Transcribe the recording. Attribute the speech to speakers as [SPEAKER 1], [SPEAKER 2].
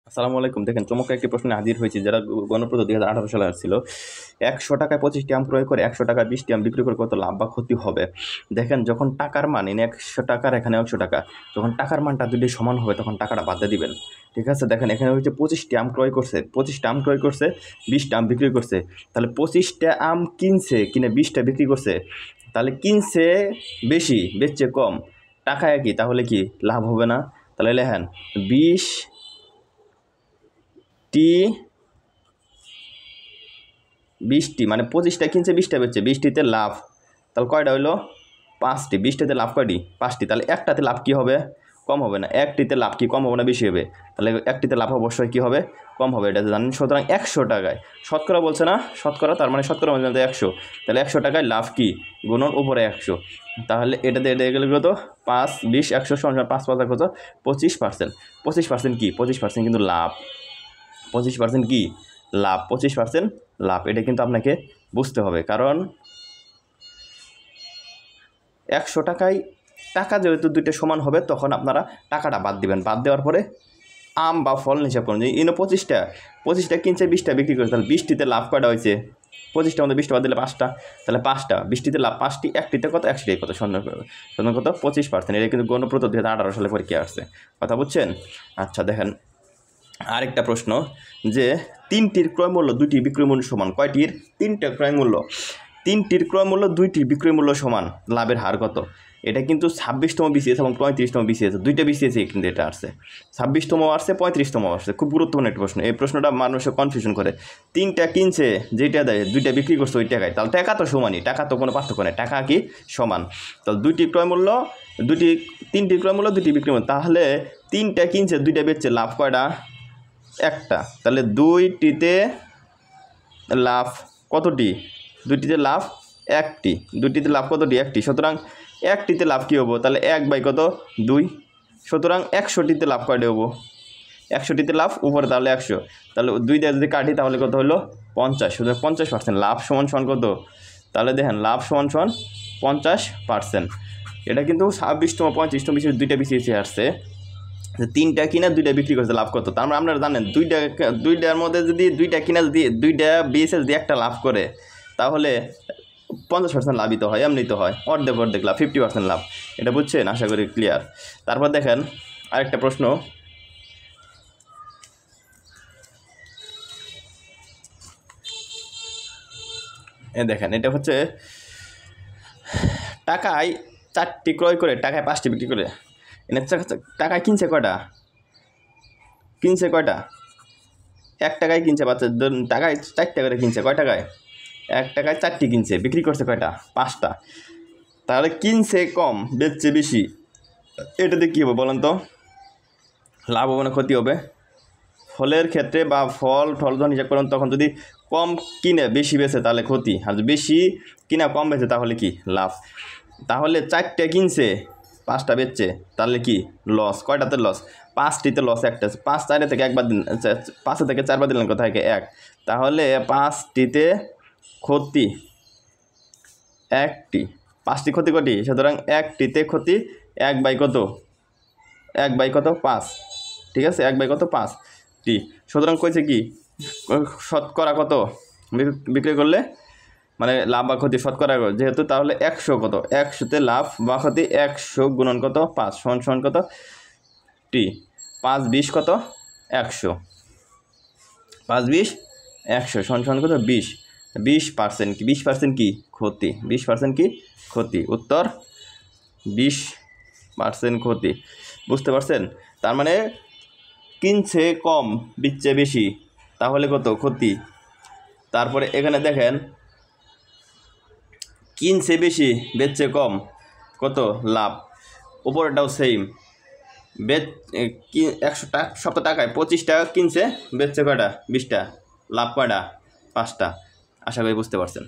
[SPEAKER 1] আসসালামু আলাইকুম। দেখেন চমৎকার একটি প্রশ্নে হাজির হয়েছে, যারা গণপ্রজাতন্ত্র 2018 সালে আসছিল। 100 টাকায় 25টি আম ক্রয় করে 100 টাকায় 20টি আম বিক্রি করে কত লাভ বা ক্ষতি হবে। দেখেন যখন টাকার মান এনে 100 টাকার, এখানে 100 টাকা, যখন টাকার মানটা দুটি সমান হবে তখন টাকাটা বাদ দিয়ে দিবেন। ঠিক আছে, দেখেন এখানে হচ্ছে 25টি আম ক্রয় করছে, 25টা আম ক্রয় করছে, 20টা আম বিক্রি করছে। তাহলে 25টা আম কিনছে, কিনে 20টা বিক্রি করছে। তাহলে কিনছে বেশি, বেচছে কম, টাকা একই, তাহলে কি লাভ হবে না? তাহলে লেখেন 20টি মানে 25টা কিনছে, 20টা বেচছে, 20টিতে লাভ। তাহলে কয়টা হইলো? 5টি। 20টাতে লাভ কয়টি? 5টি। তাহলে একটাতে লাভ কি হবে? কম হবে না। একটিতে লাভ কি কম হবে না বেশি হবে? তাহলে একটিতে লাভ অবশ্যই কি হবে? কম হবে, এটা জানেন। সুতরাং 100 টাকায়, শতকরা বলছে না, শতকরা, তার মানে শতকরা মানে 100। তাহলে 100 টাকায় লাভ কি গুণন উপরে 100। তাহলে এটাতে এটা গেলে কত? 5, 20, 100 সমান 5 5 কত? 25%। 25% কি? 25% কিন্তু লাভ। 25% কি? লাভ। 25% লাভ, এটা কিন্তু আপনাকে বুঝতে হবে। কারণ 100 টাকায় টাকা যেহেতু দুইটা সমান হবে, তখন আপনারা টাকাটা বাদ দিবেন। বাদ দেওয়ার পরে আম বা ফল হিসাব করুন যে ইনো 25টা কিনছে, 20টা বিক্রি করে। তাহলে 20টিতে লাভ কয়টা হয়েছে? 25টার মধ্যে 20টা বাদ দিলে 5টা, তাহলে 5টা। 20টিতে লাভ 5টি, একটিতে কত? 100টাই কত? সন্দেহ কত? 25%। এটা কিন্তু গণপ্রজাতন্ত্র 2018 সালে পরীক্ষা আসছে। কথা বুঝছেন? আচ্ছা, দেখেন আরেকটা প্রশ্ন, যে 3টির ক্রয় মূল্য 2টির বিক্রয় মূল্য সমান। কয়টির? 3টা ক্রয় মূল্য, 3টির ক্রয় মূল্য 2টির বিক্রয় মূল্য সমান, লাভের হার কত? এটা কিন্তু 26তম বিসিএস এবং 35তম বিসিএস, দুইটা বিসিএসে কিন্তু এটা আসছে। 26তম আসছে, 35তম আসছে। খুব গুরুত্বপূর্ণ একটা প্রশ্ন। এই প্রশ্নটা মানুষের কনফিউশন করে। 3টা কিনছে, যেটা দেয়, 2টা বিক্রি করছে ওই টাকায়। তাহলে টাকা তো সমানই, টাকা তো কোনো পার্থক্য নেই, টাকা কি সমান। তাহলে 2টির ক্রয় মূল্য 3টির ক্রয় মূল্য 2টি বিক্রয় মূল্য। তাহলে 3টা কিনছে, 2টা বেচছে, লাভ কয়টা? একটা। তাহলে 2টিতে লাভ কতটি? 2টিতে লাভ 1টি। 2টিতে লাভ কতটি? 1টি। সুতরাং 1টিতে লাভ কী হবো? তাহলে 1/কত? 2। সুতরাং 100টিতে লাভ কয়টা হবো? 100টিতে লাভ উপরে তাহলে 100। তাহলে 2 দিয়ে যদি কাটি তাহলে কত হলো? 50। সুতরাং 50%। লাভ সমান সমান কত? তাহলে দেখেন লাভ সমান সমান 50%। এটা কিন্তু 26তম 35তম বিসিএস, দুইটা বিসিএসে আসছে। 3টা কিনা 2টা বিক্রি করছে, লাভ কত? তার মানে আপনারা জানেন দুইটার মধ্যে যদি 2টা কিনা যদি 2টা বিএসএস দিয়ে একটা লাভ করে, তাহলে 50% লাভই তো হয়, এমনি তো হয়। অর্ধেক লাভ, 50% লাভ। এটা বুঝছেন? আশা করি ক্লিয়ার। তারপর দেখেন আরেকটা প্রশ্ন, দেখেন এটা হচ্ছে টাকায় 4টি ক্রয় করে টাকায় 5টি বিক্রি করে। এনে টাকায় কিনছে কয়টা? 1 টাকায় কিনছে। বাচ্চা টাকায় 4 টাকা করে কিনছে। কয় টাকায়? 1 টাকায় 4টি কিনছে, বিক্রি করছে কয়টা? 5টা। তাহলে কিনছে কম, বেচছে বেশি। এটাতে কী হবে বলেন তো? লাভ হবে না ক্ষতি হবে? ফলের ক্ষেত্রে বা ফল যখন হিসাব করেন, তখন যদি কম কিনে বেশি বেচে তাহলে ক্ষতি, আর যদি বেশি কিনা কম বেচে তাহলে কি? লাভ। তাহলে 4টা কিনছে, 5টা বেচছে, তাহলে কি? লস। কয়টাতে লস? 5টিতে লস। একটা 5 4 থেকে একবার দিন, 5 থেকে 4বার দিলেন কোথায়? 1। তাহলে 5টিতে ক্ষতি 1টি। 5টি ক্ষতি কটি? সুতরাং 1টিতে ক্ষতি 1/কত? 1/কত? 5। ঠিক আছে, 1/কত? 5টি। সুতরাং কইছে কি শতকরা কত বিক্রি করলে, মানে লাভ বা ক্ষতি শতকরা যেহেতু, তাহলে 100 কত? 100তে লাভ বা ক্ষতি 100 গুণন কত? 5 সমান কত? টি। 5 20 কত? 100। 5 20 100 সমান কত? 20। 20% কি? 20% কি? ক্ষতি। 20% কি? ক্ষতি। উত্তর 20% ক্ষতি। বুঝতে পারছেন? তার মানে কিনছে কম, বিচছে বেশি, তাহলে কত? ক্ষতি। তারপরে এখানে দেখেন কিনছে বেশি, বেচছে কম, কত? লাভ। উপরেটাও সেম। 100 টাকা, 100 টাকায় 25 টাকা কিনছে, বেচছে কয়টা? 20টা, লাভ কয়টা? 5টা। আশা করি বুঝতে পারছেন।